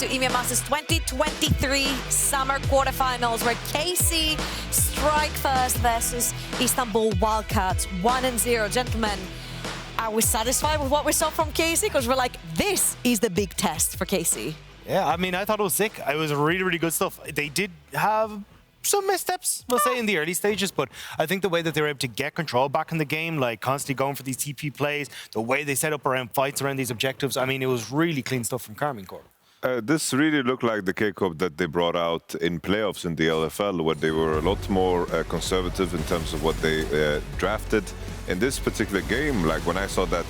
EMEA Masters 2023 Summer Quarterfinals, where KC strike first versus Istanbul Wildcats 1-0. Gentlemen, are we satisfied with what we saw from KC? Because we're like, this is the big test for KC. Yeah, I mean, I thought it was sick. It was really, really good stuff. They did have some missteps, we'll say, in the early stages, but I think the way that they were able to get control back in the game, like constantly going for these TP plays, the way they set up around fights around these objectives, I mean, it was really clean stuff from Karmine Corp. This really looked like the K-Corp that they brought out in playoffs in the LFL, where they were a lot more conservative in terms of what they drafted. In this particular game, like when I saw that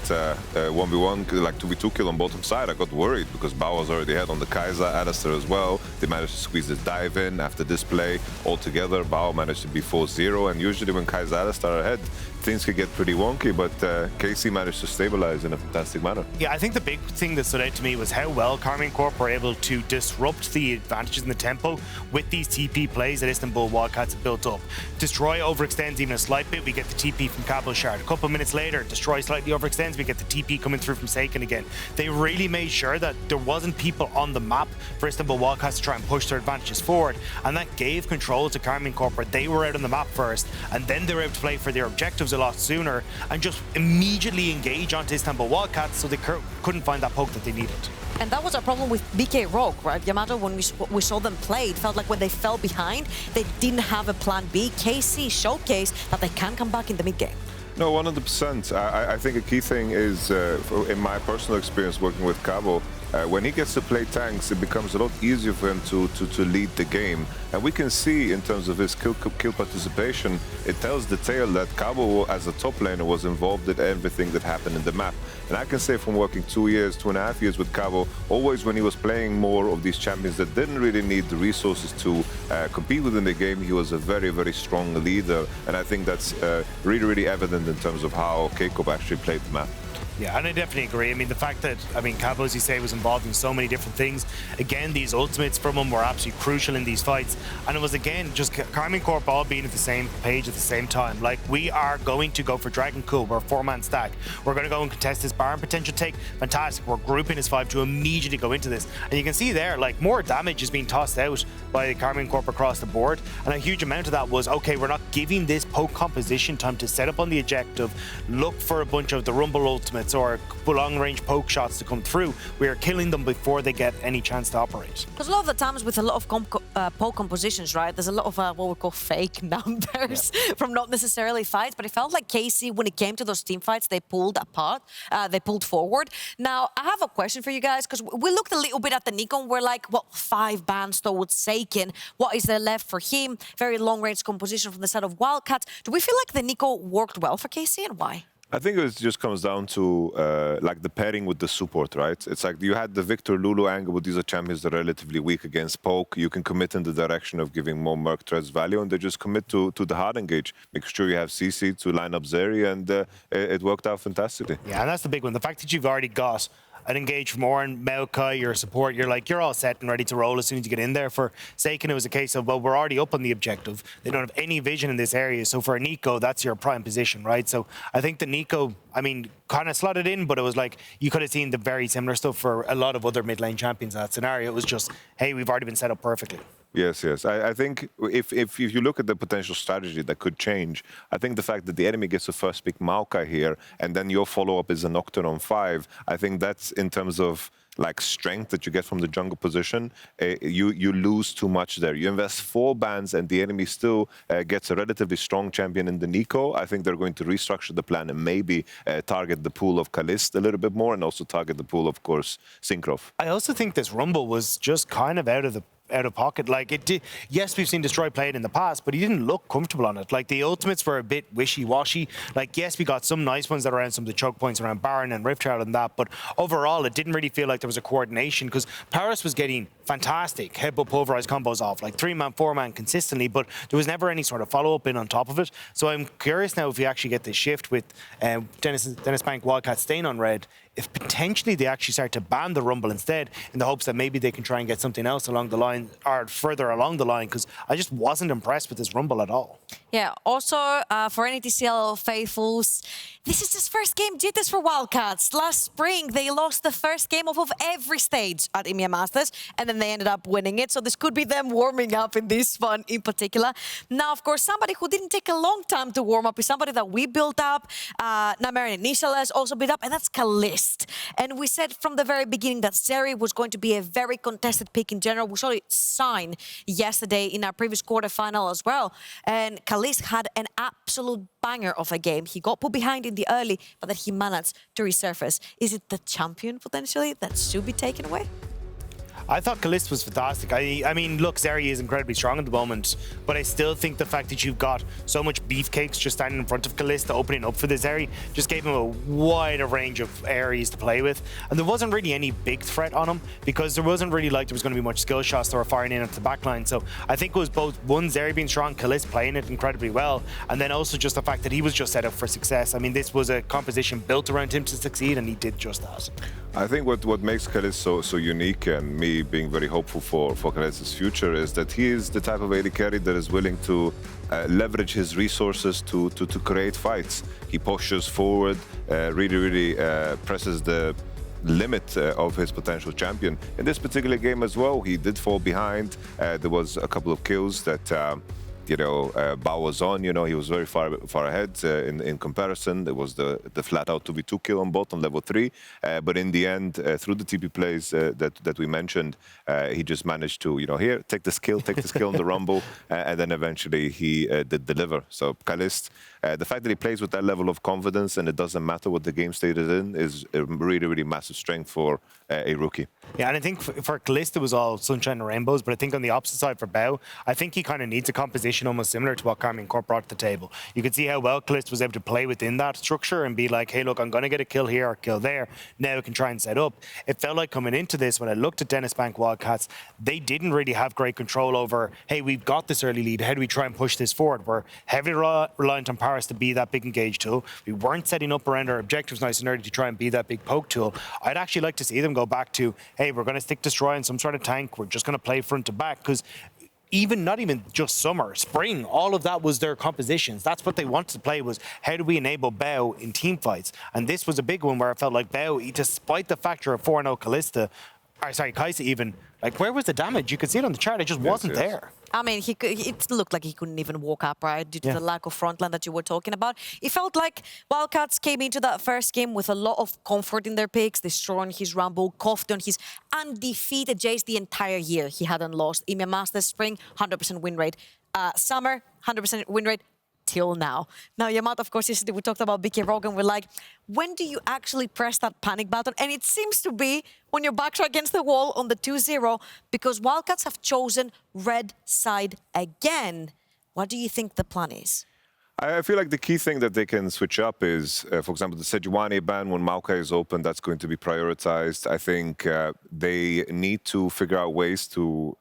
1v1, like 2v2 kill on bottom side, I got worried because Bao was already ahead on the Kaiser, Alistair as well. They managed to squeeze this dive in after this play altogether. Bao managed to be 4-0, and usually when Kaiser Alistair are ahead, things could get pretty wonky, but KC managed to stabilize in a fantastic manner. Yeah, I think the big thing that stood out to me was how well Karmine Corp were able to disrupt the advantages in the tempo with these TP plays that Istanbul Wildcats have built up. Destroy overextends even a slight bit, we get the TP from Cabo Shard. A couple of minutes later, Destroy slightly overextends, we get the TP coming through from Seiken again. They really made sure that there wasn't people on the map for Istanbul Wildcats to try and push their advantages forward, and that gave control to Karmine Corp, where they were out on the map first, and then they were able to play for their objectives a lot sooner and just immediately engage onto Istanbul Wildcats, so they couldn't find that poke that they needed. And that was a problem with BK Rogue, right? Yamato, when we saw them play, it felt like when they fell behind, they didn't have a plan B. KC showcased that they can come back in the mid-game. No, 100%. I think a key thing is, in my personal experience working with Cabo, when he gets to play tanks, it becomes a lot easier for him to lead the game. And we can see in terms of his kill participation, it tells the tale that Cabo, as a top laner, was involved in everything that happened in the map. And I can say from working 2.5 years with Cabo, always when he was playing more of these champions that didn't really need the resources to compete within the game, he was a very, very strong leader. And I think that's really, really evident in terms of how K-Corp actually played the map. Yeah, and I definitely agree. I mean, the fact that, Cabo, as you say, was involved in so many different things. Again, these ultimates from him were absolutely crucial in these fights. And it was, again, just Karmine Corp all being at the same page at the same time. Like, we are going to go for Dragon Cool. We're a 4-man stack. We're going to go and contest this Baron potential take. Fantastic. We're grouping as 5 to immediately go into this. And you can see there, like, more damage is being tossed out by Karmine Corp across the board. And a huge amount of that was, okay, we're not giving this poke composition time to set up on the objective, look for a bunch of the Rumble ultimates or long-range poke shots to come through. We are killing them before they get any chance to operate. Because a lot of the times with a lot of poke compositions, right, there's a lot of what we call fake numbers from not necessarily fights, but it felt like KC, when it came to those team fights, they pulled apart, they pulled forward. Now, I have a question for you guys, because we looked a little bit at the Nico, and we're like, well, 5 bans towards Seiken. What is there left for him? Very long-range composition from the side of Wildcats. Do we feel like the Nico worked well for KC, and why? I think it just comes down to like the pairing with the support, right? It's like you had the Victor Lulu angle, but these are champions that are relatively weak against poke. You can commit in the direction of giving more Merc threats value, and they just commit to the hard engage. Make sure you have CC to line up Zeri, and it worked out fantastically. Yeah, and that's the big one. The fact that you've already got an engage from Oren, Maokai, your support, you're all set and ready to roll as soon as you get in there. For Seiken, it was a case of, well, we're already up on the objective. They don't have any vision in this area. So for a Nico, that's your prime position, right? So I think the Nico, kind of slotted in, but it was like you could have seen the very similar stuff for a lot of other mid lane champions in that scenario. It was just, hey, we've already been set up perfectly. Yes. I think if you look at the potential strategy that could change, I think the fact that the enemy gets to first pick Maokai here, and then your follow-up is a Nocturne on 5, I think that's in terms of like strength that you get from the jungle position, you lose too much there. You invest 4 bans and the enemy still gets a relatively strong champion in the Nico. I think they're going to restructure the plan and maybe target the pool of Kalist a little bit more, and also target the pool, of course, Syncroft. I also think this Rumble was just kind of out of pocket. Like, it did. Yes, we've seen Destroy play it in the past, but he didn't look comfortable on it. Like, the ultimates were a bit wishy-washy. Like, yes, we got some nice ones that around some of the choke points around Baron and Rift Child and that, but overall, it didn't really feel like there was a coordination, because Paris was getting fantastic headbutt pulverized combos off, like 3-man, 4-man consistently, but there was never any sort of follow-up in on top of it. So I'm curious now if we actually get this shift with DenizBank Wildcats staying on red, if potentially they actually start to ban the Rumble instead, in the hopes that maybe they can try and get something else along the line, or further along the line, because I just wasn't impressed with this Rumble at all. Yeah, also for any TCL faithfuls, this is his first game jitters for Wildcats. Last spring, they lost the first game of every stage at EMEA Masters, and then they ended up winning it. So this could be them warming up in this one in particular. Now, of course, somebody who didn't take a long time to warm up is somebody that we built up. Namarin Initial has also built up, and that's Kalist. And we said from the very beginning that Zeri was going to be a very contested pick in general. We saw it sign yesterday in our previous quarterfinal as well. And Kalist had an absolute banger of a game. He got put behind in the early, but then he managed to resurface. Is it the champion, potentially, that should be taken away? I thought Kalist was fantastic. I mean, look, Zeri is incredibly strong at the moment, but I still think the fact that you've got so much beefcakes just standing in front of Kalist, opening up for the Zeri, just gave him a wider range of areas to play with. And there wasn't really any big threat on him because there wasn't really like there was going to be much skill shots that were firing in at the back line. So I think it was both, one, Zeri being strong, Kalist playing it incredibly well, and then also just the fact that he was just set up for success. I mean, this was a composition built around him to succeed, and he did just that. I think what makes Kalist so unique, and me being very hopeful for Kalist's future, is that he is the type of AD carry that is willing to leverage his resources to create fights. He pushes forward, really presses the limit of his potential champion. In this particular game as well, he did fall behind. There was a couple of kills that Bao was on. He was very far ahead in comparison. There was the flat out 2v2 kill on bot on level 3. But in the end, through the TP plays that we mentioned, he just managed to, here, take the skill on the rumble, and then eventually he did deliver. So Kalist, the fact that he plays with that level of confidence and it doesn't matter what the game state is in is a really massive strength for a rookie. Yeah, and I think for Kalist it was all sunshine and rainbows, but I think on the opposite side for Bao, I think he kind of needs a composition almost similar to what Karmine Corp brought to the table. You could see how well Kalist was able to play within that structure and be like, hey, look, I'm going to get a kill here or kill there. Now I can try and set up. It felt like coming into this, when I looked at DenizBank Wildcats, they didn't really have great control over, hey, we've got this early lead. How do we try and push this forward? We're heavily reliant on Paris to be that big engage tool. We weren't setting up around our objectives nice and early to try and be that big poke tool. I'd actually like to see them go back to, hey, we're going to stick destroy in some sort of tank. We're just going to play front to back, because not even just summer, spring, all of that was their compositions. That's what they wanted to play, was how do we enable Bao in team fights? And this was a big one where I felt like Bao, despite the factor of 4-0 Kai'Sa even, like, where was the damage? You could see it on the chart, it just wasn't there. I mean, it looked like he couldn't even walk upright due to the lack of frontline that you were talking about. It felt like Wildcats came into that first game with a lot of comfort in their picks, destroying his Rumble, coughed on his undefeated Jace the entire year. He hadn't lost. EMEA Masters spring, 100% win rate. Summer, 100% win rate. Till now. Now, Yamat, of course, yesterday we talked about BK Rogan. We're like, when do you actually press that panic button? And it seems to be when your backs are against the wall on the 2-0, because Wildcats have chosen red side again. What do you think the plan is? I feel like the key thing that they can switch up is, for example, the Sejuani ban when Maokai is open, that's going to be prioritized. I think they need to figure out ways to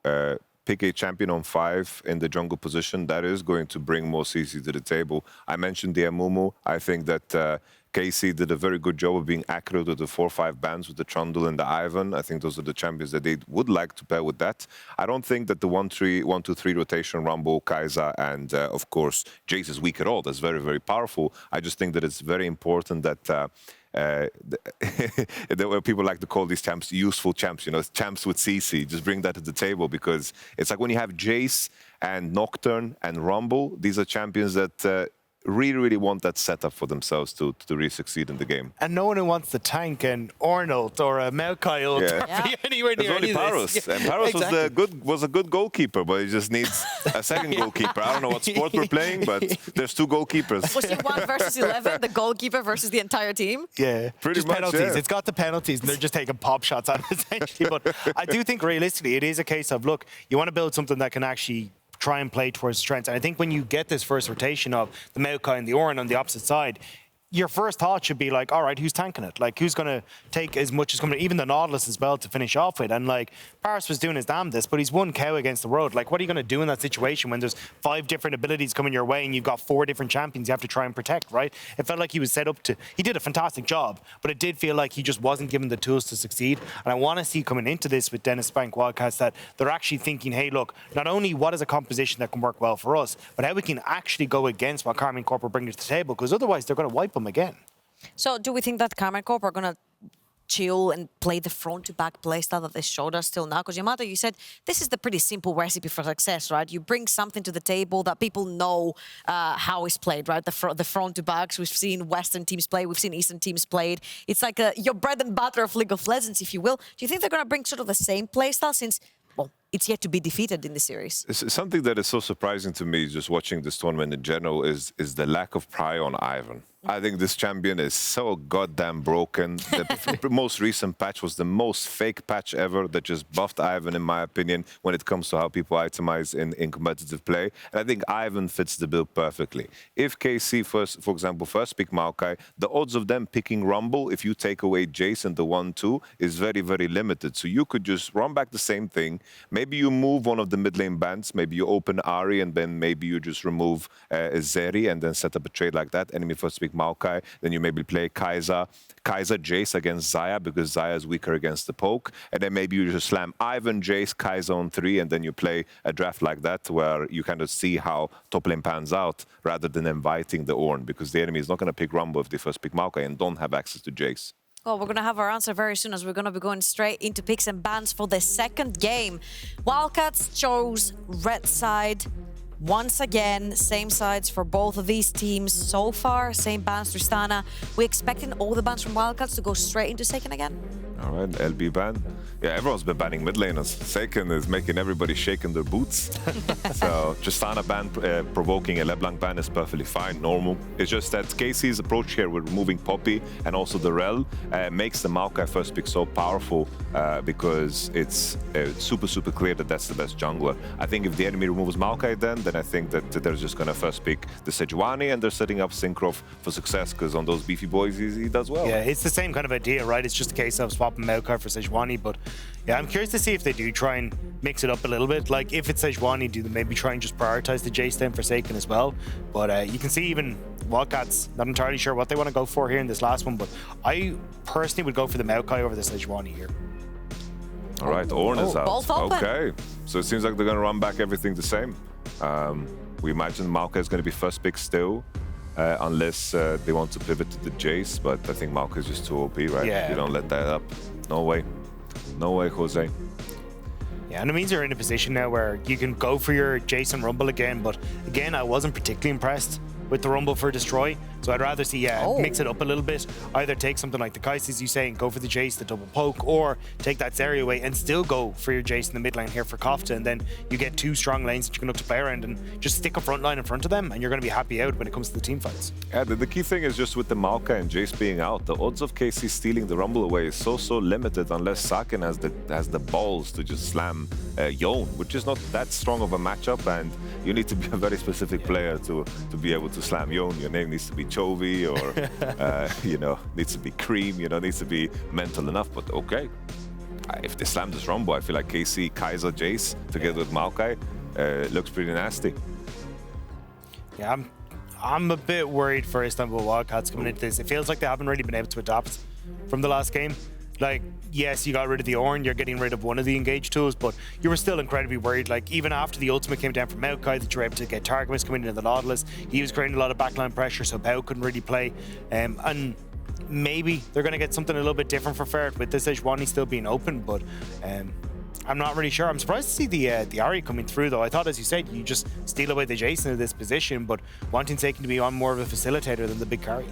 pick a champion on 5 in the jungle position. That is going to bring more CC to the table. I mentioned the Amumu. I think that Casey did a very good job of being accurate with the 4-5 bans with the Trundle and the Ivan. I think those are the champions that they would like to pair with that. I don't think that the 1-2-3 rotation, Rumble, Kai'Sa, and of course, Jace is weak at all. That's very powerful. I just think that it's very important that people like to call these champs useful champs, champs with CC. Just bring that to the table, because it's like when you have Jace and Nocturne and Rumble, these are champions that really want that setup for themselves to really succeed in the game. And no one who wants the tank and Ornult or a Maokai ult or be anywhere near only Paros. And Paros was a good goalkeeper, but he just needs a second goalkeeper. I don't know what sport we're playing, but there's 2 goalkeepers. Was it 1 versus 11, the goalkeeper versus the entire team? Yeah, pretty just much, penalties. yeah. It's got the penalties, and they're just taking pop shots out of it, essentially. But I do think realistically, it is a case of, look, you want to build something that can actually try and play towards strengths. And I think when you get this first rotation of the Maokai and the Orin on the opposite side, your first thought should be like, all right, who's tanking it? Like, who's going to take as much as coming? Even the Nautilus as well to finish off with. And like, Paris was doing his damnedest, but he's one cow against the world. Like, what are you going to do in that situation when there's 5 different abilities coming your way and you've got 4 different champions you have to try and protect, right? It felt like he was set up to. He did a fantastic job, but it did feel like he just wasn't given the tools to succeed. And I want to see coming into this with DenizBank Wildcats that they're actually thinking, hey, look, not only what is a composition that can work well for us, but how we can actually go against what Karmine Corp are bringing to the table, because otherwise they're going to wipe them again. So do we think that Karmine Corp are going to chill and play the front-to-back playstyle that they showed us till now? Because Yamato, you said this is the pretty simple recipe for success, right? You bring something to the table that people know how it's played, right? The front-to-backs. We've seen Western teams play. We've seen Eastern teams played. It's like your bread and butter of League of Legends, if you will. Do you think they're going to bring sort of the same playstyle since, well, it's yet to be defeated in the series? Something that is so surprising to me, just watching this tournament in general, is the lack of pry on Ivan. I think this champion is so goddamn broken. The most recent patch was the most fake patch ever that just buffed Ivan, in my opinion, when it comes to how people itemize in competitive play. And I think Ivan fits the bill perfectly. If KC, for example, first pick Maokai, the odds of them picking Rumble, if you take away Jason, the 1-2, is very, very limited. So you could just run back the same thing. Maybe you move one of the mid lane bans. Maybe you open Ari, and then maybe you just remove Zeri, and then set up a trade like that. Enemy first pick Maokai, then you maybe play Kai'Sa Jace against Xayah, because Xayah is weaker against the poke, and then maybe you just slam Ivan, Jace, Kai'Sa on 3, and then you play a draft like that where you kind of see how top lane pans out rather than inviting the Ornn, because the enemy is not going to pick Rumble if they first pick Maokai and don't have access to Jace. Well, we're going to have our answer very soon, as we're going to be going straight into picks and bans for the second game. Wildcats chose red side. Once again, same sides for both of these teams so far. Same bans, Tristana. We're expecting all the bans from Wildcats to go straight into Seiken again? All right, LB ban. Yeah, everyone's been banning mid laners. Seiken is making everybody shake in their boots. So Tristana ban provoking a LeBlanc ban is perfectly fine, normal. It's just that KC's approach here with removing Poppy and also the Rel makes the Maokai first pick so powerful because it's super, super clear that that's the best jungler. I think if the enemy removes Maokai then I think that they're just going to first pick the Sejuani, and they're setting up Syncroft for success, because on those beefy boys, he does well. Yeah, it's the same kind of idea, right? It's just a case of swapping Maokai for Sejuani, but yeah, I'm curious to see if they do try and mix it up a little bit. Like, if it's Sejuani, do they maybe try and just prioritize the Jace then for Seiken as well? But you can see even Wildcats, not entirely sure what they want to go for here in this last one, but I personally would go for the Maokai over the Sejuani here. All right, Ornn is out. Both open. Okay, so it seems like they're going to run back everything the same. We imagine Maokai is going to be first pick still, unless they want to pivot to the Jace, but I think Maokai is just too OP, right? Yeah. You don't let that up. No way. No way, Jose. Yeah, and it means you're in a position now where you can go for your Jason Rumble again, but again, I wasn't particularly impressed with the Rumble for Destroy. So I'd rather see, mix it up a little bit. Either take something like the Kai'Sa, as you say, and go for the Jace, the double poke, or take that Zeri away and still go for your Jace in the mid lane here for Kofta, and then you get 2 strong lanes that you can look to play around and just stick a front line in front of them, and you're going to be happy out when it comes to the team fights. Yeah, the key thing is just with the Maokai and Jace being out, the odds of KC stealing the Rumble away is so limited unless Saken has the balls to just slam Yone, which is not that strong of a matchup, and you need to be a very specific player to be able to slam Yone. Your name needs to be Chovy, or needs to be Cream, needs to be mental enough. But okay, if they slam this Rumble, I feel like KC, Kai'Sa, Jace together with Maokai looks pretty nasty. Yeah, I'm a bit worried for Istanbul Wildcats coming into this. It feels like they haven't really been able to adapt from the last game. Like, yes, you got rid of the Ornn, you're getting rid of one of the engage tools, but you were still incredibly worried. Like, even after the ultimate came down from Maokai, that you were able to get Targamas coming into the Nautilus, he was creating a lot of backline pressure, so Pao couldn't really play. And maybe they're going to get something a little bit different for Ferret with this Sejuani still being open, but I'm not really sure. I'm surprised to see the Ari coming through, though. I thought, as you said, you just steal away the Jason in this position, but wanting Seiken to be on more of a facilitator than the big carry.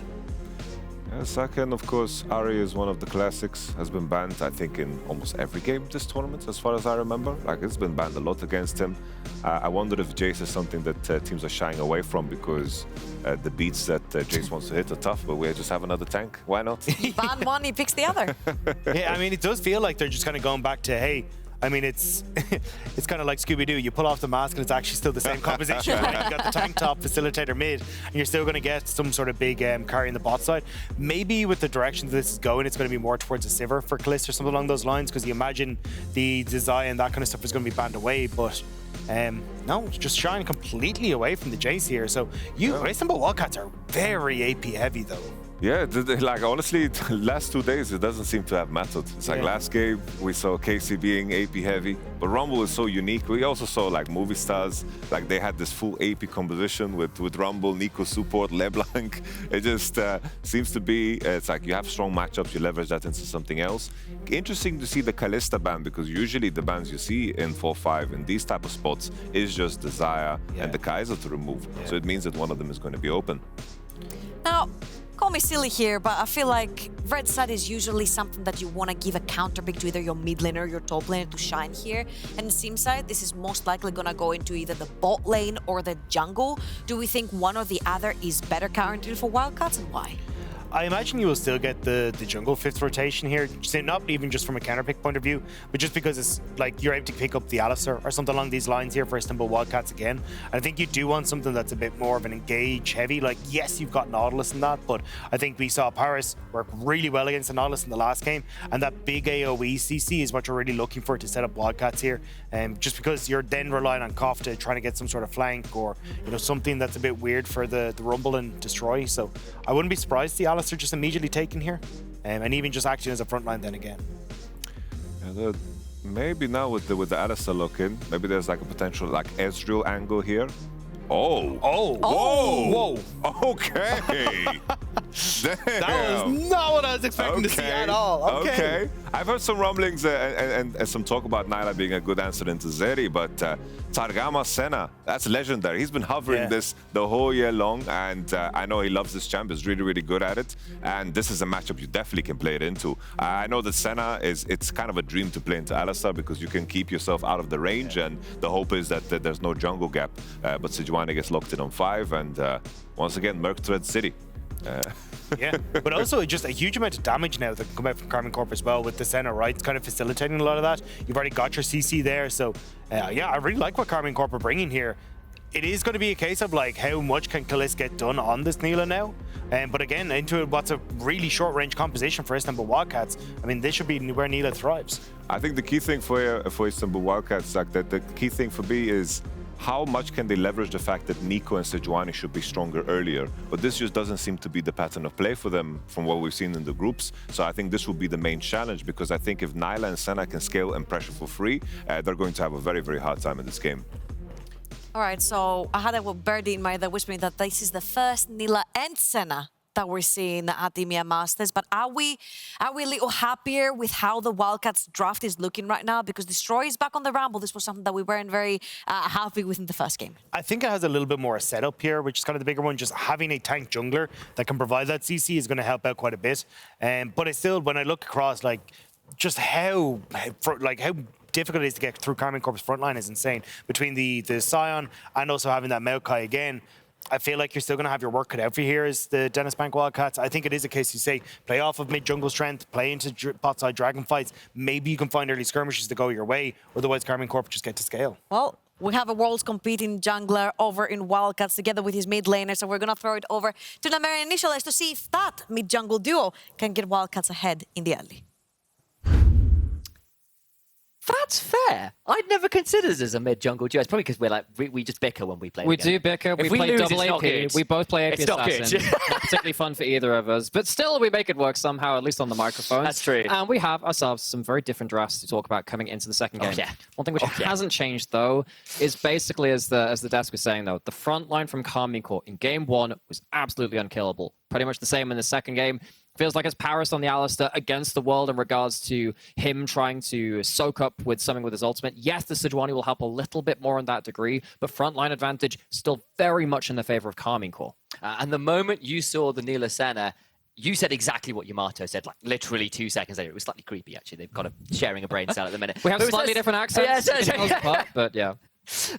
Second, of course, Ari is one of the classics, has been banned, I think, in almost every game this tournament, as far as I remember. Like, it's been banned a lot against him. I wonder if Jace is something that teams are shying away from, because the beats that Jace wants to hit are tough, but we just have another tank. Why not? Ban one, he picks the other. Yeah, I mean, it does feel like they're just kind of going back to, hey, I mean, it's it's kind of like Scooby-Doo. You pull off the mask and it's actually still the same composition, right? You got the tank top, facilitator mid, and you're still going to get some sort of big carry in the bot side. Maybe with the direction this is going, it's going to be more towards a Sivir for Kalista or something along those lines, because you imagine the design and that kind of stuff is going to be banned away, but no, just shying completely away from the Jace here. So Istanbul Wildcats are very AP heavy though. Yeah, like honestly, the last 2 days it doesn't seem to have mattered. It's like last game we saw KC being AP heavy, but Rumble is so unique. We also saw like movie stars, like they had this full AP composition with Rumble, Nico support, LeBlanc. It just seems to be, it's like you have strong matchups, you leverage that into something else. Interesting to see the Kalista ban, because usually the bans you see in 4-5 in these type of spots is just the Xayah and the Kaiser to remove. So it means that one of them is going to be open. Now, call me silly here, but I feel like red side is usually something that you want to give a counter pick to either your mid laner or your top laner to shine here. And sim side, this is most likely going to go into either the bot lane or the jungle. Do we think one or the other is better guaranteed for Wildcats, and why? I imagine you will still get the jungle 5th rotation here, so not even just from a counter pick point of view, but just because it's like you're able to pick up the Alistar or something along these lines here for Istanbul Wildcats again. And I think you do want something that's a bit more of an engage heavy. Like, yes, you've got Nautilus in that, but I think we saw Paris work really well against the Nautilus in the last game, and that big AoE CC is what you're really looking for to set up Wildcats here. Just because you're then relying on Kofta trying to get some sort of flank or something that's a bit weird for the Rumble and Destroy. So I wouldn't be surprised the Alistar just immediately taken here, and even just acting as a front line then again. Maybe now with the Alistar look in, maybe there's like a potential like Ezreal angle here. Whoa! Okay. Damn. That was not what I was expecting to see at all. Okay. I've heard some rumblings and some talk about Nyla being a good answer into Zeri, but Targama Senna, that's legendary. He's been hovering this the whole year long, and I know he loves this champ, is really, really good at it, and this is a matchup you definitely can play it into. I know that Senna it's kind of a dream to play into Alistar because you can keep yourself out of the range, and the hope is that there's no jungle gap, but Sejuani gets locked in on 5, and once again, Merc threads City. Yeah, but also just a huge amount of damage now that can come out from Karmine Corp as well with the Senna, right? It's kind of facilitating a lot of that. You've already got your CC there, so yeah, I really like what Karmine Corp are bringing here. It is going to be a case of like how much can Kalista get done on this Nilah now, but again into what's a really short range composition for Istanbul Wildcats. I mean, this should be where Nilah thrives. I think the key thing for Istanbul Wildcats, like the key thing for me is how much can they leverage the fact that Nico and Sejuani should be stronger earlier? But this just doesn't seem to be the pattern of play for them from what we've seen in the groups. So I think this will be the main challenge, because I think if Nyla and Senna can scale and pressure for free, they're going to have a very, very hard time in this game. All right, so I had a birdie in my that whispering that this is the first Nilah and Senna that we're seeing at the EMEA Masters, but are we a little happier with how the Wildcats draft is looking right now? Because Destroy is back on the Rumble. This was something that we weren't very happy with in the first game. I think it has a little bit more setup here, which is kind of the bigger one. Just having a tank jungler that can provide that CC is going to help out quite a bit. But I still, when I look across, like just how difficult it is to get through Karmine Corp's front line is insane. Between the Sion and also having that Maokai again, I feel like you're still going to have your work cut out for you here as the DenizBank Wildcats. I think it is a case you say, play off of mid-jungle strength, play into bot-side dragon fights. Maybe you can find early skirmishes to go your way. Otherwise, Karmine Corp just get to scale. Well, we have a world's competing jungler over in Wildcats together with his mid laner, so we're going to throw it over to Namer and Initialize to see if that mid-jungle duo can get Wildcats ahead in the early. That's fair. I'd never considered us as a mid-jungle duo. It's probably because we're like, we just bicker when we play. We do bicker. We play lose, double AP. Good. We both play AP it's Assassin. Not particularly fun for either of us. But still, we make it work somehow, at least on the microphones. That's true. And we have ourselves some very different drafts to talk about coming into the second game. One thing which hasn't changed, though, is basically, as the desk was saying, though, the front line from Karmine Corp in game 1 was absolutely unkillable. Pretty much the same in the second game. Feels like it's Paris on the Alistar against the world in regards to him trying to soak up with something with his ultimate. Yes, the Sejuani will help a little bit more in that degree, but frontline advantage still very much in the favor of Karmine Corp. And the moment you saw the Nilah Senna, you said exactly what Yamato said, like literally 2 seconds later. It was slightly creepy, actually. They've got sharing a brain cell at the minute. We have slightly different accents. But yeah.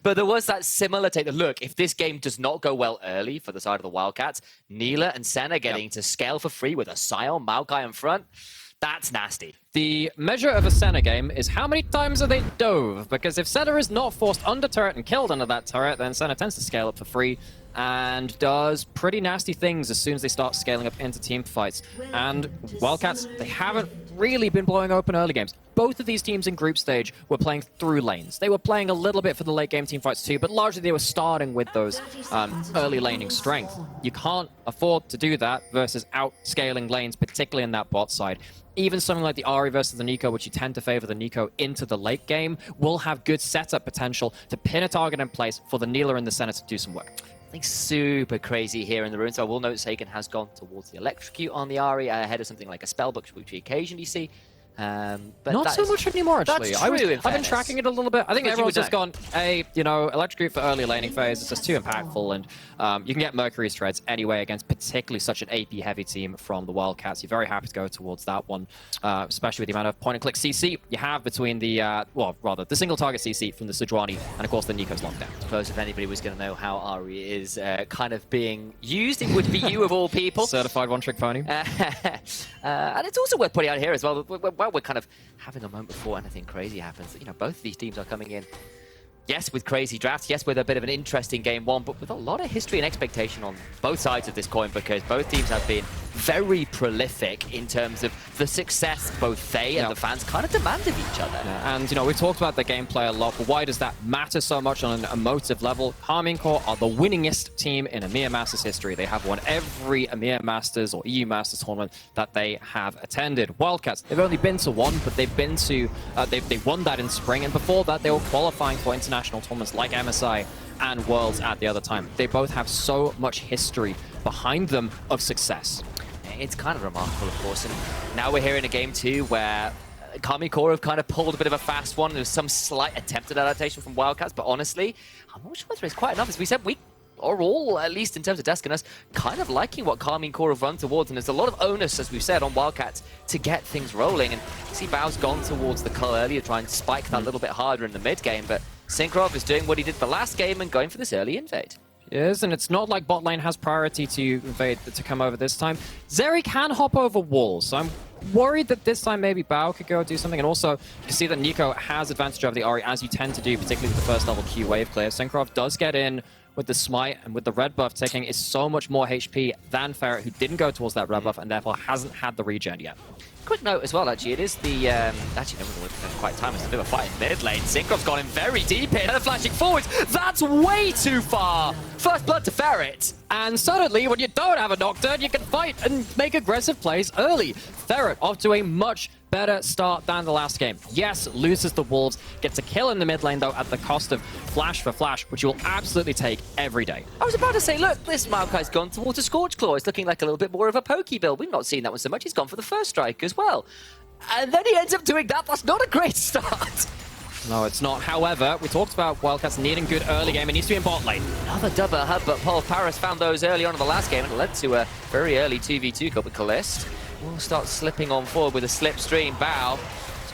But there was that similar take. Look, if this game does not go well early for the side of the Wildcats, Nilah and Senna getting to scale for free with a Sion, Maokai in front, That's nasty. The measure of a Senna game is how many times are they dove, because if Senna is not forced under turret and killed under that turret, then Senna tends to scale up for free and does pretty nasty things as soon as they start scaling up into team fights. And Wildcats, they haven't really been blowing open early games. Both of these teams in group stage were playing through lanes. They were playing a little bit for the late game team fights too, but largely they were starting with those early laning strength. You can't afford to do that versus outscaling lanes, particularly in that bot side. Even something like the Ahri versus the Neeko, which you tend to favor the Neeko into the late game, will have good setup potential to pin a target in place for the Nilah and the Senna to do some work. Something super crazy here in the ruins. So I will note Sagan has gone towards the Electrocute on the Ahri ahead of something like a Spellbook, which we occasionally see. But not so much anymore, actually. That's true, I've been tracking it a little bit. I think everyone's just gone, hey, you know, Electrocute for early laning phase is just too impactful, and you can get Mercury's Treads anyway against particularly such an AP-heavy team from the Wildcats. You're very happy to go towards that one, especially with the amount of point-and-click CC you have between the, the single-target CC from the Sejuani and, of course, the Neeko's lockdown. I suppose if anybody was going to know how Ahri is kind of being used, it would be you of all people. Certified one-trick pony. And it's also worth putting out here as well, we're kind of having a moment before anything crazy happens. You know, both of these teams are coming in, yes, with crazy drafts, yes, with a bit of an interesting game one, but with a lot of history and expectation on both sides of this coin, because both teams have been very prolific in terms of the success both they and the fans kind of demand of each other. Yeah, and, you know, we've talked about the gameplay a lot, but why does that matter so much on an emotive level? Karmine Corp are the winningest team in EMEA Masters history. They have won every EMEA Masters or EU Masters tournament that they have attended. Wildcats, they've only been to one, but they've been to, they won that in spring, and before that they were qualifying for international tournaments like MSI and Worlds at the other time. They both have so much history behind them of success. It's kind of remarkable, of course, and now we're here in a game two where Karmine Corp have kind of pulled a bit of a fast one. There's some slight attempted adaptation from Wildcats, but honestly, I'm not sure whether it's quite enough. As we said, we are all, at least in terms of Desk and us, kind of liking what Karmine Corp have run towards, and there's a lot of onus, as we've said, on Wildcats to get things rolling. And you see Bao's gone towards the Cull earlier, trying to spike that a little bit harder in the mid game, but Synkrov is doing what he did the last game and going for this early invade. Is, and it's not like bot lane has priority to invade to come over this time. Zeri can hop over walls, so I'm worried that this time maybe Bao could go do something. And also, you can see that Neeko has advantage over the Ahri, as you tend to do, particularly with the first level Q wave clear. Synkrov does get in with the smite, and with the red buff taking is so much more HP than Ferret, who didn't go towards that red buff and therefore hasn't had the regen yet. Quick note as well, actually, it is the, actually, no, we're quite time. It's a bit of a fight in mid lane. Synkrov's gone in very deep here, and flashing forwards. That's way too far. First blood to Ferret. And suddenly, when you don't have a Nocturne, you can fight and make aggressive plays early. Ferret off to a much better start than the last game. Yes, loses the Wolves, gets a kill in the mid lane, though, at the cost of flash for flash, which you will absolutely take every day. I was about to say, look, this Maokai's gone towards a Scorch Claw. It's looking like a little bit more of a pokey build. We've not seen that one so much. He's gone for the first strike as well. And then he ends up doing that. That's not a great start. No, it's not. However, we talked about Wildcats needing good early game. It needs to be in bot lane. Another double hub, but Paul Paris found those early on in the last game, and it led to a very early 2v2 kill, but Kalist will start slipping on forward with a slipstream. Bao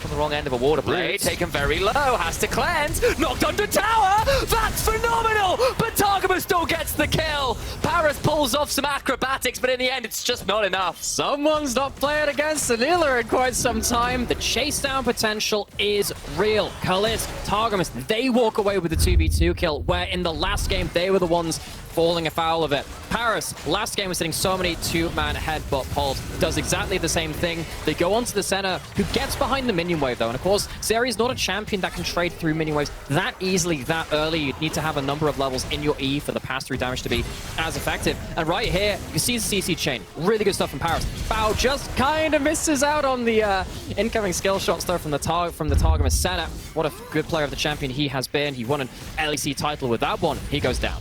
on the wrong end of a water blade, taken very low, has to cleanse, knocked under tower, that's phenomenal, but Targamas still gets the kill. Paris pulls off some acrobatics, but in the end, it's just not enough. Someone's not playing against Anila in quite some time. The chase down potential is real. Kalist, Targamas, they walk away with the 2v2 kill, where in the last game, they were the ones falling afoul of it. Paris, last game was sitting so many two-man ahead, but Paul does exactly the same thing. They go onto the center, who gets behind the minion wave, though. And of course, Zeri is not a champion that can trade through minion waves that easily, that early. You'd need to have a number of levels in your E for the pass-through damage to be as effective. And right here, you see the CC chain. Really good stuff from Paris. Bao just kind of misses out on the incoming skill shots, though, from the Targamas Senna. What a good player of the champion he has been. He won an LEC title with that one. He goes down.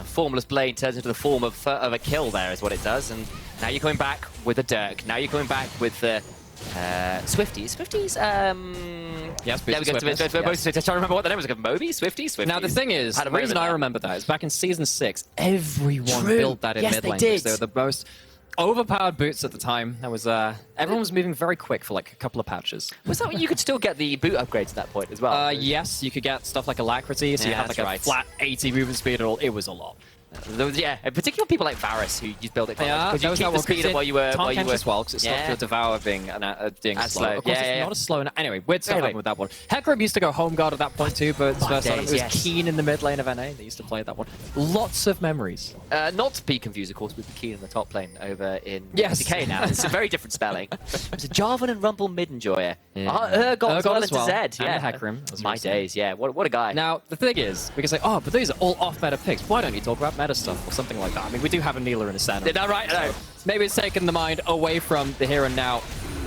Formless Blade turns into the form of a kill there is what it does, and now you're coming back with a Dirk. Now you're coming back with the Swifties. Swifties, yes, there we go. Swiftness, I'm trying to remember what the name was. Moby? Swifties? Now the thing is, the reason I remember that is back in Season 6, everyone built that in mid lane. They were the most overpowered boots at the time. That was everyone was moving very quick for like a couple of patches. Was that when you could still get the boot upgrades at that point as well? Yes, you could get stuff like Alacrity, so you had like a flat 80 movement speed and all. It was a lot. Yeah, and particularly people like Varus who you build it because you keep the speed of while you were. As well, because it's not to devour being slow. Of course, it's not as slow. Anyway, weird stuff happened with that one. FLICKR used to go home guard at that point too, but it was Keen in the mid lane of NA. They used to play that one. Lots of memories. Not to be confused, of course, with the Keen in the top lane over in DK now. It's a very different spelling. It's a Jarvan and Rumble mid enjoyer. Urgot as well as Zed. Yeah, Hecarim. My days. Yeah, what a guy. Now the thing is, we can say, oh, but these are all off-meta picks. Why don't you talk about meta stuff or something like that? I mean, we do have a Neela in a center. Is that right? So maybe it's taken the mind away from the here and now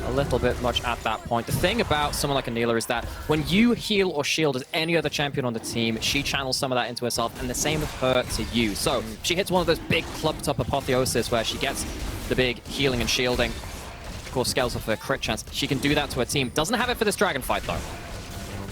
a little bit much at that point. The thing about someone like a Neela is that when you heal or shield as any other champion on the team, she channels some of that into herself, and the same with her to you. So she hits one of those big clubbed up apotheosis where she gets the big healing and shielding. Of course, scales off her crit chance. She can do that to her team. Doesn't have it for this dragon fight, though.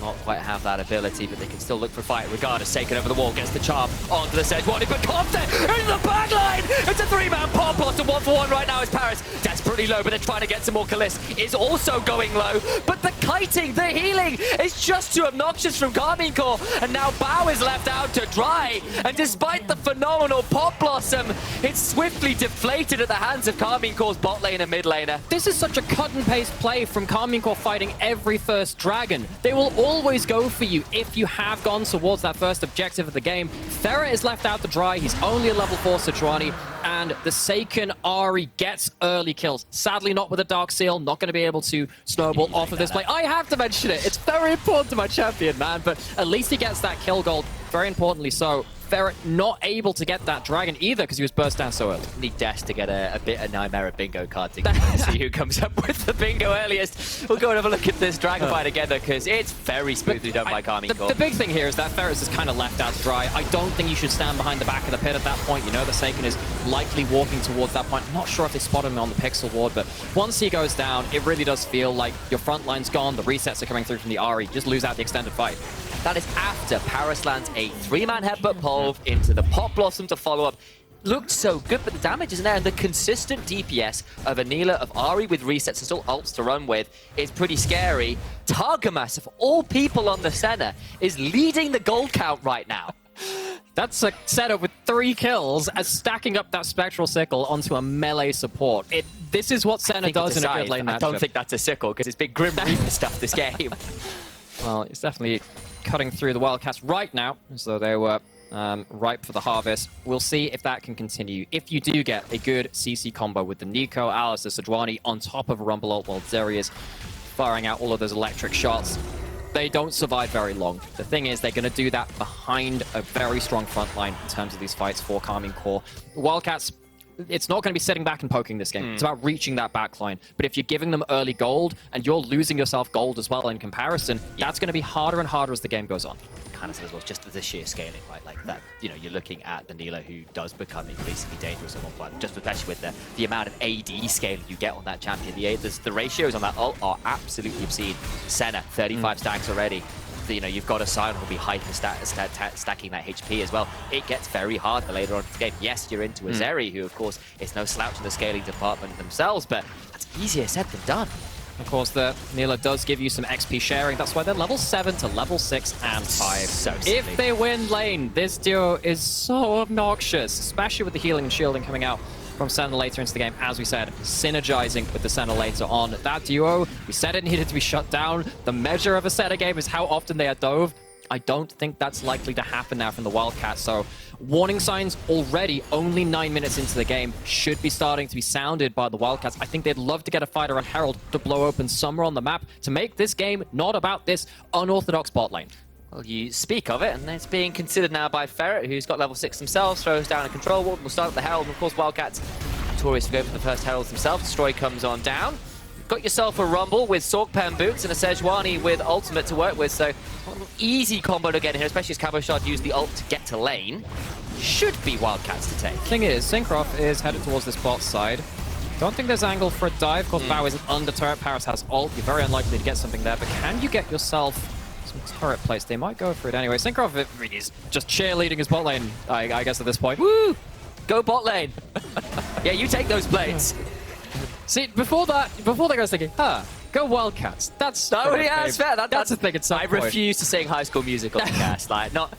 Not quite have that ability, but they can still look for a fight. Regardless, taken over the wall, gets the charm onto the Sejuani, but Conte into the back line! It's a 3-man pop plot, and 1-for-1 right now is Paris. Desperately low, but they're trying to get some more. Khalees is also going low, but the kiting, the healing is just too obnoxious from Karmine Corp, and now Bao is left out to dry, and despite the phenomenal Pop Blossom, it's swiftly deflated at the hands of Karmine Corp's bot lane and mid laner. This is such a cut and paste play from Karmine Corp fighting every first dragon. They will always go for you if you have gone towards that first objective of the game. Ferret is left out to dry. He's only a level 4 Sejuani, and the Seiken Ahri gets early kills. Sadly, not with a Dark Seal. Not going to be able to snowball off of this play. I have to mention it. It's very important to my champion, man, but at least he gets that kill gold. Very importantly so. Ferret not able to get that dragon either because he was burst down so early. Need Des to get a bit of Nightmare bingo card to see who comes up with the bingo earliest. We'll go and have a look at this dragon fight together because it's very smoothly done by Karmine Corp. The big thing here is that Ferret is kind of left out to dry. I don't think you should stand behind the back of the pit at that point. You know that Seiken is likely walking towards that point. I'm not sure if they spot him on the pixel ward, but once he goes down, it really does feel like your front line's gone. The resets are coming through from the Ahri. Just lose out the extended fight. That is after Paris lands a 3-man headbutt pole into the Pop Blossom to follow up. Looked so good, but the damage isn't there, and the consistent DPS of Anila, of Ahri with resets and still ults to run with is pretty scary. Targamas, of all people on the center, is leading the gold count right now. That's a setup with 3 kills as stacking up that Spectral Sickle onto a melee support. This is what Senna does in a good lane matchup. I don't think that's a sickle, because it's been Grim Reaper stuff this game. Well, it's definitely cutting through the Wildcats right now, as though they were ripe for the harvest. We'll see if that can continue. If you do get a good CC combo with the Nico, Alistair, Sejuani on top of a Rumble ult while Zeri is firing out all of those electric shots, they don't survive very long. The thing is, they're going to do that behind a very strong front line in terms of these fights for Karmine Corp. Wildcats, it's not going to be sitting back and poking this game. It's about reaching that back line. But if you're giving them early gold and you're losing yourself gold as well in comparison, that's going to be harder and harder as the game goes on. Kind of says, well, just the sheer scaling, right? Like that, you know, you're looking at the Neela who does become increasingly dangerous at one point, just especially with the amount of AD scaling you get on that champion. The ratios on that ult are absolutely obscene. Senna, 35 stacks already. You know, you've got a Sion who'll be hyper stacking that HP as well. It gets very hard for later on in the game. Yes, you're into a Zeri, who, of course, is no slouch in the scaling department themselves, but that's easier said than done. Of course, the Neela does give you some XP sharing. That's why they're level 7 to level 6 and 5. So silly. If they win lane, this duo is so obnoxious, especially with the healing and shielding coming out from Senna later into the game. As we said, synergizing with the Senna later on. That duo, we said it needed to be shut down. The measure of a Senna game is how often they are dove. I don't think that's likely to happen now from the Wildcats. So warning signs already, only 9 minutes into the game, should be starting to be sounded by the Wildcats. I think they'd love to get a fighter on Herald to blow open somewhere on the map to make this game not about this unorthodox bot lane. Well, you speak of it, and it's being considered now by Ferret, who's got level 6 themselves, throws down a control ward. We'll start with the Herald, and of course Wildcats notorious for going for the first Heralds themselves. Destroy comes on down. Got yourself a Rumble with Sorkpan boots and a Sejuani with ultimate to work with, so easy combo to get in here, especially as Cabochard used the ult to get to lane. Should be Wildcats to take. Thing is, Syncroft is headed towards this bot side. Don't think there's angle for a dive. Of course, Bao isn't under turret. Paris has ult. You're very unlikely to get something there, but can you get yourself some turret place? They might go for it anyway. Syncroft is just cheerleading his bot lane, I guess, at this point. Woo! Go bot lane! Yeah, you take those blades. See, before that, I was thinking, Go Wildcats. That's No, yeah, that's fair. That's the thing. It's I refuse to sing High School Musical on the cast. Like, not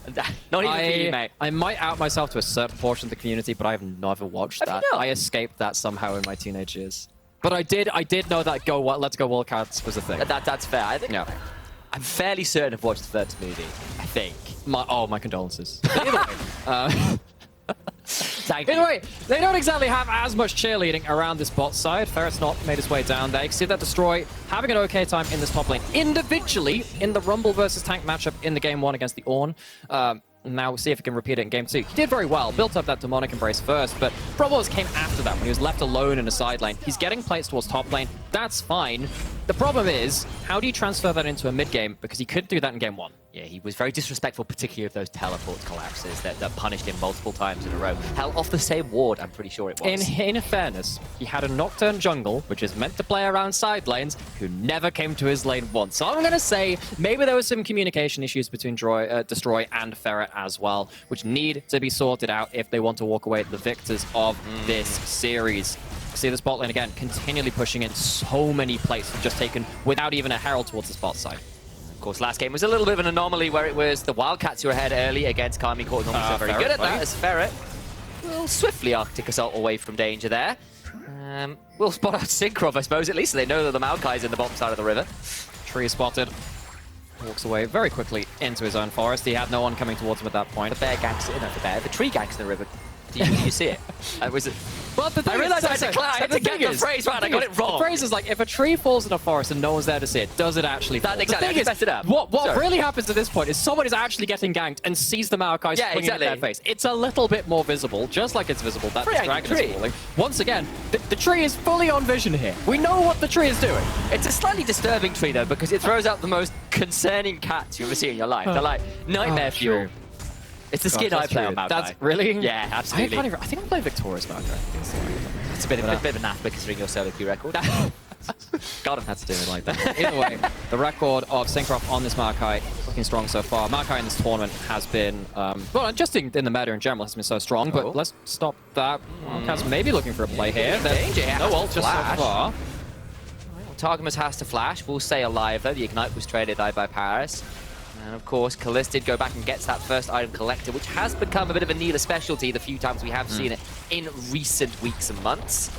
even for you, mate. I might out myself to a certain portion of the community, but I have never watched that. I escaped that somehow in my teenage years. But I did know that Let's Go Wildcats was a thing. That's fair. I think. Yeah. I'm fairly certain I've watched the third movie. I think. My condolences. Either way. Thank Either you. way, they don't exactly have as much cheerleading around this bot side. Ferret's not made his way down there. You can see that Destroy having an okay time in this top lane. Individually, in the Rumble versus Tank matchup in the game 1 against the Ornn. Now we'll see if he can repeat it in game 2. He did very well, built up that demonic embrace first, but problems came after that when he was left alone in a side lane. He's getting plates towards top lane. That's fine. The problem is, how do you transfer that into a mid game? Because he could do that in game 1. Yeah, he was very disrespectful, particularly of those teleport collapses that punished him multiple times in a row. Hell, off the same ward, I'm pretty sure it was. In fairness, he had a Nocturne jungle, which is meant to play around side lanes, who never came to his lane once. So I'm going to say maybe there was some communication issues between Destroy and Ferret as well, which need to be sorted out if they want to walk away the victors of this series. See this bot lane again, continually pushing in so many plates just taken without even a herald towards the spot side. Of course, last game was a little bit of an anomaly where it was the Wildcats who were ahead early against Karmine Corp. Normally so very good at that as Ferret will swiftly Arctic Assault away from danger there. We'll spot out Synchro, I suppose, at least so they know that the Maokai's in the bottom side of the river. Tree spotted. Walks away very quickly into his own forest. He had no one coming towards him at that point. The bear ganks, the tree ganks in the river. Do you see it? Was it? But the thing I realized I had to get the phrase right. I got it wrong. The phrase is like, if a tree falls in a forest and no one's there to see it, does it actually fall? Exactly. The thing is, messed it up. What really happens at this point is someone is actually getting ganked and sees the Maokai swinging in their face. It's a little bit more visible, just like it's visible that this dragon is falling. Once again, the tree is fully on vision here. We know what the tree is doing. It's a slightly disturbing tree, though, because it throws out the most concerning cats you've ever seen in your life. They're like nightmare fuel. It's the skin I play on Maokai. That's really? Yeah, absolutely. I think I play Victorious Maokai. It's a bit of a naff considering your solo queue record. God, I've had to do it like that. Either way, the record of Syncroft on this Maokai looking strong so far. Maokai in this tournament has been, well, just in the meta in general has been so strong, but let's stop that. Maokai's maybe looking for a play here. Danger. No ult just so far. Targamas has to flash. We'll stay alive, though. The Ignite was traded by Paris. And of course, Kalistid go back and gets that first item collected, which has become a bit of a Neela specialty the few times we have seen it in recent weeks and months.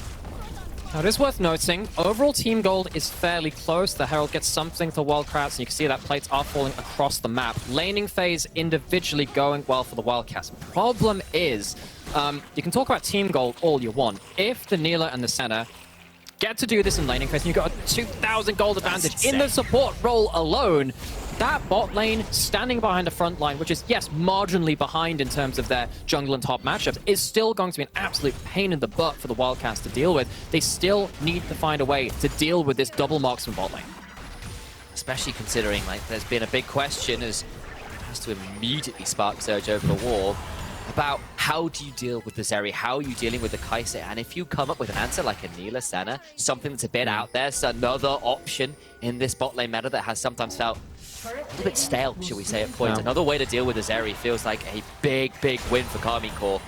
Now, it is worth noting, overall team gold is fairly close. The Herald gets something to Wildcats, and you can see that plates are falling across the map. Laning phase individually going well for the Wildcats. Problem is, you can talk about team gold all you want. If the Neela and the Senna get to do this in laning phase, and you've got a 2,000 gold advantage in the support role alone, that bot lane standing behind the front line, which is, yes, marginally behind in terms of their jungle and top matchups, is still going to be an absolute pain in the butt for the Wildcats to deal with. They still need to find a way to deal with this double marksman bot lane. Especially considering, like, there's been a big question as to immediately spark Surge over the wall about how do you deal with this area, how are you dealing with the Kai'Sa, and if you come up with an answer like a Neela Senna, something that's a bit out there, so another option in this bot lane meta that has sometimes felt a little bit stale, should we say, at points. Yeah. Another way to deal with this area feels like a big, big win for Karmine Corp.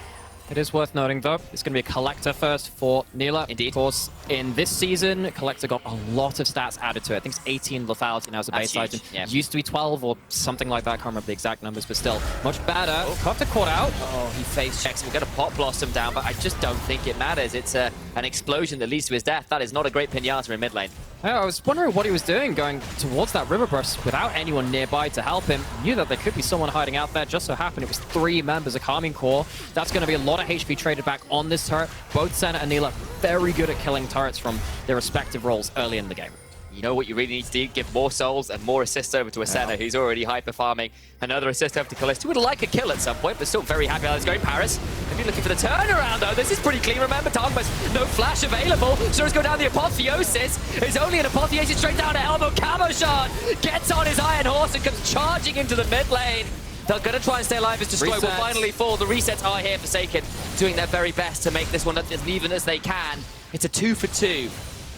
It is worth noting, though, it's going to be a Collector first for Neela. Indeed. Of course, in this season, Collector got a lot of stats added to it. I think it's 18 lethality now as a base item. Yeah. Used to be 12 or something like that. I can't remember the exact numbers, but still, much better. Kofta caught out. Oh, he face checks. We're going to Pot Blossom down, but I just don't think it matters. It's an explosion that leads to his death. That is not a great pinata in mid lane. Yeah, I was wondering what he was doing going towards that river burst without anyone nearby to help him. Knew that there could be someone hiding out there. Just so happened it was 3 members of Karmine Corp. That's going to be a lot of HP traded back on this turret. Both Senna and Neela very good at killing turrets from their respective roles early in the game. You know what you really need to do? Give more souls and more assists over to a Senna who's already hyper farming. Another assist over to Kalista. Would like a kill at some point, but still very happy how it's going. Paris, if you're looking for the turnaround though, this is pretty clean. Remember, Targamas, no flash available. So let's go down the Apotheosis. It's only an Apotheosis straight down to elbow. Cabochon gets on his Iron Horse and comes charging into the mid lane. They're going to try and stay alive as Destroy will finally fall. The resets are here, Forsaken, doing their very best to make this one as even as they can. It's a 2 for 2.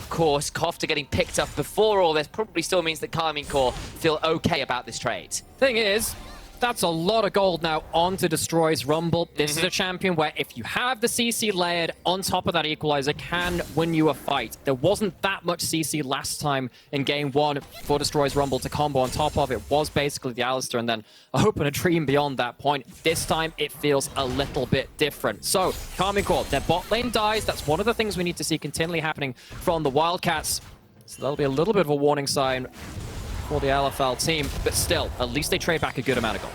Of course, Kofta getting picked up before all this probably still means that Karmine Corp feel okay about this trade. Thing is, That's a lot of gold now onto Destroy's Rumble. This is a champion where if you have the CC layered on top of that equalizer, can win you a fight. There wasn't that much CC last time in game 1 for Destroy's Rumble to combo on top of. It was basically the Alistair and then a hope and a dream beyond that point. This time it feels a little bit different. So, Karmine Corp, their bot lane dies. That's one of the things we need to see continually happening from the Wildcats. So that'll be a little bit of a warning sign for the LFL team, but still, at least they trade back a good amount of gold.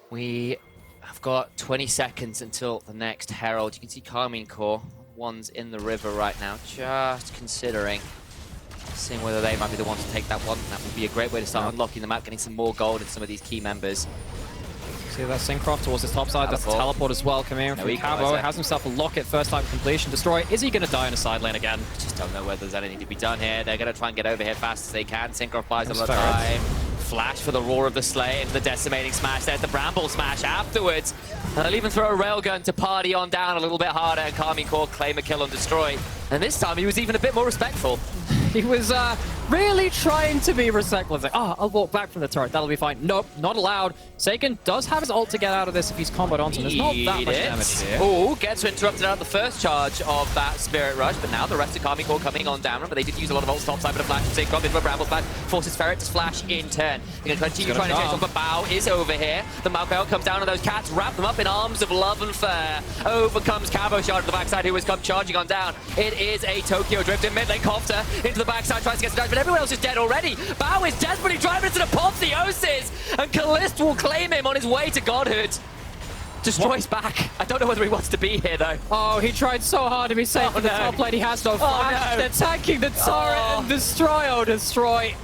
We have got 20 seconds until the next Herald. You can see Karmine Corp, one's in the river right now, just considering seeing whether they might be the ones to take that one. That would be a great way to start unlocking the map, getting some more gold in some of these key members. See that Syncroft towards his top side. That's the teleport as well coming in from Cabo. Has himself a locket, first time completion. Destroy. Is he going to die in a side lane again? Just don't know whether there's anything to be done here. They're going to try and get over here fast as they can. Syncroft buys a lot of time. Flash for the Roar of the Slay into the Decimating Smash. There's the Bramble Smash afterwards. And they'll even throw a Railgun to party on down a little bit harder. And Karmine Corp claim a kill on Destroy. And this time he was even a bit more respectful. He was really trying to be respectful. Like, oh, I'll walk back from the turret. That'll be fine. Nope, not allowed. Seiken does have his ult to get out of this if he's comboed onto him. There's not that much damage here. Oh, gets interrupted out of the first charge of that Spirit Rush, but now the rest of Karmine Corp coming on down, but they did use a lot of ults top side, but a flash from Syncroft into a Bramble Smash, forces Ferret to flash in turn. They're going to continue trying to chase on, but Bao is over here. The Maokai comes down on those cats, wrap them up in arms of love and fair. Over comes Cabo Shard at the backside, who has come charging on down. It is a Tokyo Drift in mid lane. Copter into the backside, tries to get some damage, but everyone else is dead already. Bao is desperately driving into the apotheosis, and Kalist will claim him on his way to godhood. Destroy's back. I don't know whether he wants to be here, though. Oh, he tried so hard to be safe in the top lane. He has no flash. They're attacking the turret and Destroy. Oh, Destroy.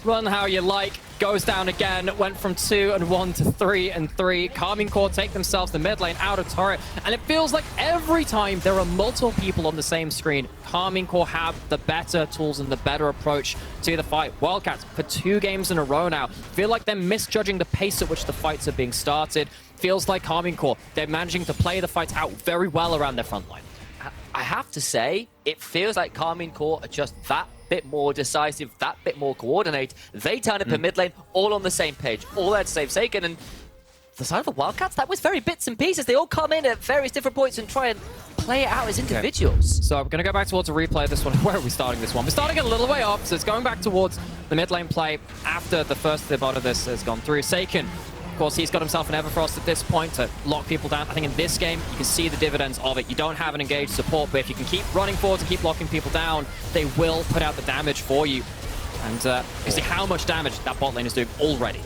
Run how you like. Goes down again. Went from 2-1 to 3-3. Karmine Corp take themselves the mid lane out of turret. And it feels like every time there are multiple people on the same screen, Karmine Corp have the better tools and the better approach to the fight. Wildcats, for 2 games in a row now, feel like they're misjudging the pace at which the fights are being started. Feels like Karmine Corp, they're managing to play the fights out very well around their front line. I have to say, it feels like Karmine Corp are just that bit more decisive, that bit more coordinated. They turn up in mid lane, all on the same page, all there to save Seiken. And the side of the Wildcats, that was very bits and pieces. They all come in at various different points and try and play it out as individuals. Okay. So I'm going to go back towards a replay of this one. Where are we starting this one? We're starting a little way off, so it's going back towards the mid lane play after the first bot of this has gone through. Seiken, of course, he's got himself an Everfrost at this point to lock people down. I think in this game, you can see the dividends of it. You don't have an engaged support, but if you can keep running forward to keep locking people down, they will put out the damage for you. And you see how much damage that bot lane is doing already.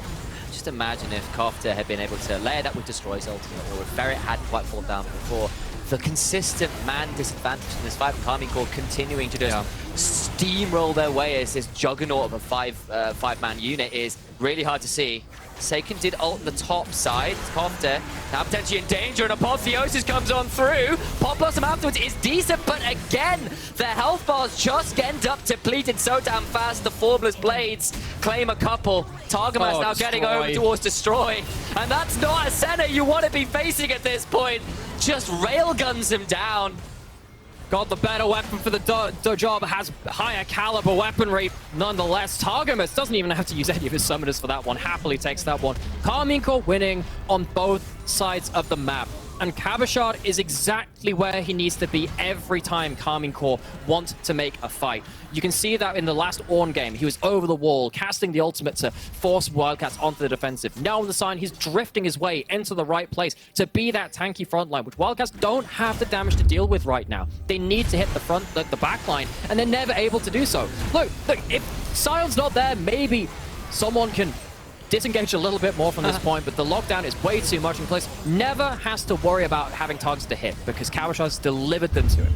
Just imagine if Kofta had been able to layer that with Destroy's ultimate, or if Ferret hadn't quite fallen down before. The consistent man disadvantage in this fight, Karmine Corp continuing to just steamroll their way as this juggernaut of a five-man unit is really hard to see. Seiken did ult on the top side. Kofta now potentially in danger, and Apotheosis comes on through. Pop Blossom afterwards is decent, but again, their health bars just end up depleted so damn fast. The Formless Blades claim a couple. Targamas now getting over towards Destroy, and that's not a center you want to be facing at this point. Just railguns him down. Got the better weapon for the job, has higher caliber weaponry. Nonetheless, Targamas doesn't even have to use any of his summoners for that one. Happily takes that one. Karmine Corp winning on both sides of the map. And Cabashard is exactly where he needs to be every time Karmine Corp want to make a fight. You can see that in the last Ornn game. He was over the wall, casting the ultimate to force Wildcats onto the defensive. Now on the side, he's drifting his way into the right place to be that tanky front line, which Wildcats don't have the damage to deal with right now. They need to hit the back line, and they're never able to do so. Look, if Sion's not there, maybe someone can disengage a little bit more from this point, but the lockdown is way too much, and Kalist never has to worry about having targets to hit because Cabashard's delivered them to him.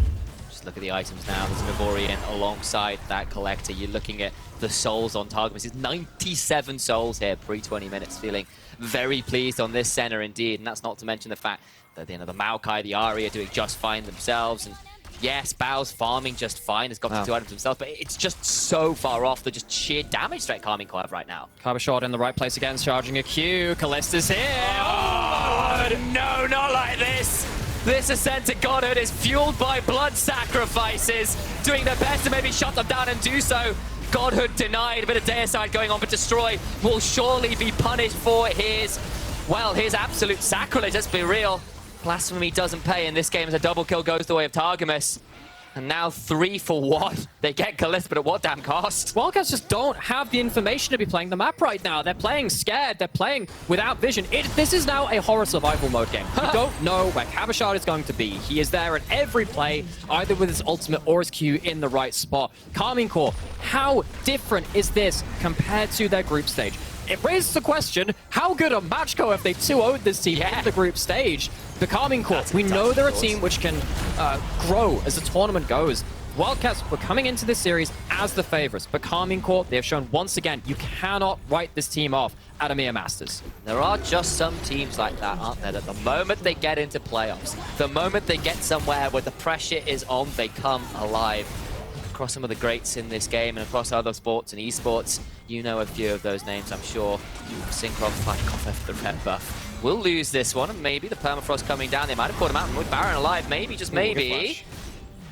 Just look at the items now. There's a Mavorian alongside that Collector. You're looking at the souls on Targamas. It's 97 souls here pre-20 minutes. Feeling very pleased on this center indeed, and that's not to mention the fact that the Maokai, the Ahri are doing just fine themselves, and yes, Bao's farming just fine, has got the 2 items himself, but it's just so far off the just sheer damage threat Karmine Corp have right now. Cabashard in the right place again, charging a Q. Kalista's here. Oh, no, not like this. This ascent to godhood is fueled by blood sacrifices, doing their best to maybe shut them down and do so. godhood denied. A bit of deicide going on, but Destroy will surely be punished for his absolute sacrilege. Let's be real. Blasphemy doesn't pay in this game as a double kill goes the way of Targamas. And now 3 for 1. They get Kalista, but at what damn cost? Wildcats just don't have the information to be playing the map right now. They're playing scared. They're playing without vision. This is now a horror survival mode game. You don't know where Cabashard is going to be. He is there at every play, either with his ultimate or his Q in the right spot. Karmine Corp, how different is this compared to their group stage? It raises the question, how good a match go if they 2-0'd this team in the group stage? The Karmine Corp, we know they're a team which can grow as the tournament goes. Wildcats were coming into this series as the favorites, but Karmine Corp, they have shown once again, you cannot write this team off at EMEA Masters. There are just some teams like that, aren't there? That the moment they get into playoffs, the moment they get somewhere where the pressure is on, they come alive. Across some of the greats in this game and across other sports and esports, you know a few of those names, I'm sure. Synchron, FLICKR, the red buff. We'll lose this one, and maybe the permafrost coming down. They might have caught him out with Baron alive, maybe, just maybe.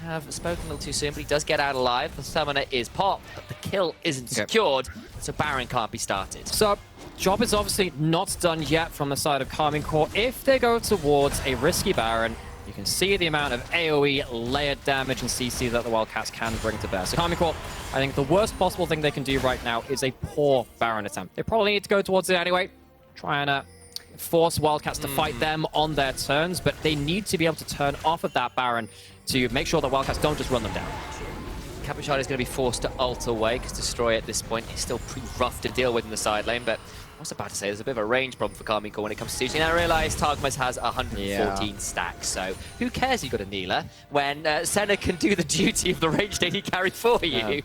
Have spoken a little too soon, but he does get out alive. The summoner is popped, but the kill isn't secured, so Baron can't be started. So, job is obviously not done yet from the side of Karmine Corp. If they go towards a risky Baron, you can see the amount of AoE, layered damage, and CC that the Wildcats can bring to bear. So Karmine Corp, I think the worst possible thing they can do right now is a poor Baron attempt. They probably need to go towards it anyway, try and force Wildcats to fight them on their turns, but they need to be able to turn off of that Baron to make sure that Wildcats don't just run them down. Cabashard is going to be forced to ult away, because Destroy at this point is still pretty rough to deal with in the side lane, but I was about to say there's a bit of a range problem for Karmine Corp when it comes to CG. And I realise Targamas has 114 stacks, so who cares you've got a Neela when Senna can do the duty of the ranged AD carry for you?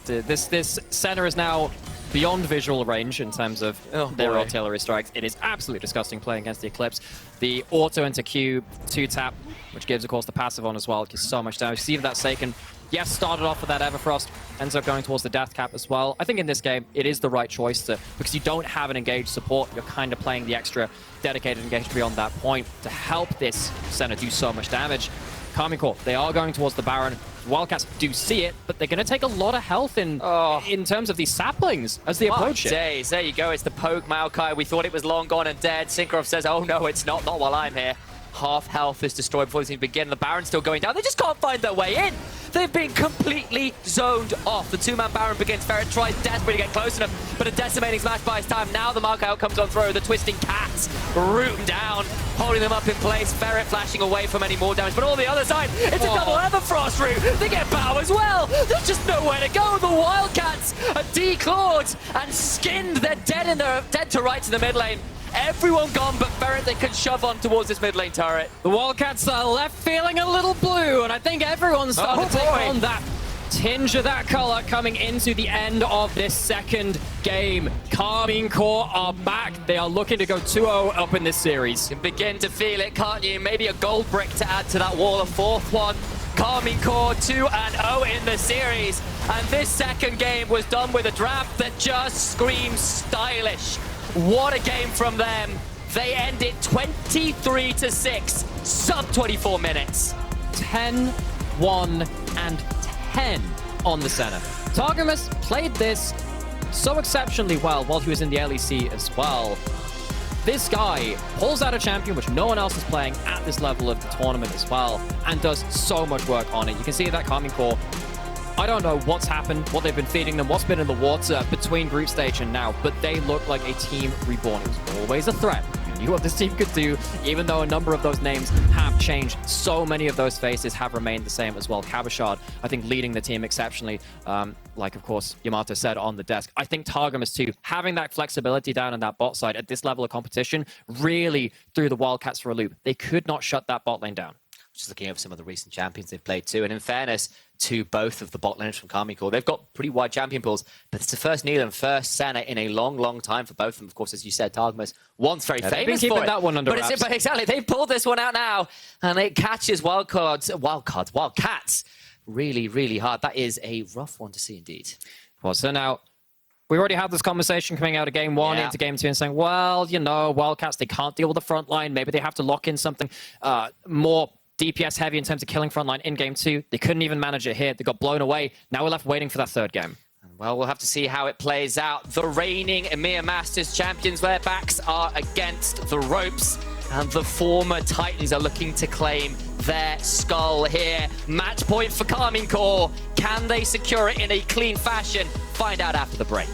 This Senna is now beyond visual range in terms of their artillery strikes. It is absolutely disgusting playing against the Eclipse. The auto into Q 2-tap, which gives, of course, the passive on as well, gives so much damage. See that Seiken, yes, started off with that Everfrost, ends up going towards the Death Cap as well. I think in this game, it is the right choice because you don't have an engaged support. You're kind of playing the extra dedicated engaged beyond that point to help this Senna do so much damage. Karmine Corp, they are going towards the Baron. Wildcats do see it, but they're going to take a lot of health in terms of these saplings as they approach it. Days. There you go. It's the poke Maokai. We thought it was long gone and dead. Synchron says, oh no, it's not while I'm here. Half health is destroyed before this even begin. The Baron's still going down. They just can't find their way in. They've been completely zoned off. The two-man Baron begins. Ferret tries desperately to get close enough, but a decimating smash buys time. Now the mark out comes on throw. The twisting cats root them down, holding them up in place. Ferret flashing away from any more damage, but on the other side, it's a double Everfrost route. They get bow as well. There's just nowhere to go. The Wildcats are declawed and skinned. They're dead to rights in the mid lane. Everyone gone but Ferret they can shove on towards this mid lane turret. The Wildcats are left feeling a little blue, and I think everyone's starting to take on that tinge of that color coming into the end of this second game. Karmine Corp are back. They are looking to go 2-0 up in this series. You can begin to feel it, can't you? Maybe a gold brick to add to that wall, a fourth one. Karmine Corp 2-0 in the series. And this second game was done with a draft that just screams stylish. What a game from them. They end it 23-6, sub 24 minutes. 10, 1, and 10 on the center. Targamas played this so exceptionally well while he was in the LEC as well. This guy pulls out a champion which no one else is playing at this level of the tournament as well, and does so much work on it. You can see that Karmine Corp, I don't know what's happened, what they've been feeding them, what's been in the water between group stage and now, but they look like a team reborn. It was always a threat. You knew what this team could do, even though a number of those names have changed. So many of those faces have remained the same as well. Cabashard, I think, leading the team exceptionally, like, of course, Yamato said on the desk. I think Targamas, too, having that flexibility down on that bot side at this level of competition really threw the Wildcats for a loop. They could not shut that bot lane down. Just looking over some of the recent champions they've played too, and in fairness to both of the bot laners from Karmine Corp, they've got pretty wide champion pools, but it's the first Neela and first Senna in a long, long time for both of them. Of course, as you said, Targamas once very famous for it. That one under wraps. But exactly, they've pulled this one out now, and it catches Wildcats really, really hard. That is a rough one to see indeed. Well, so now, we already had this conversation coming out of game one into game two and saying, well, you know, Wildcats, they can't deal with the front line. Maybe they have to lock in something more DPS heavy in terms of killing frontline in game two. They couldn't even manage it here. They got blown away. Now we're left waiting for that third game. Well, we'll have to see how it plays out. The reigning EMEA Masters champions, their backs are against the ropes, and the former Titans are looking to claim their skull here. Match point for Karmine Corp. Can they secure it in a clean fashion? Find out after the break.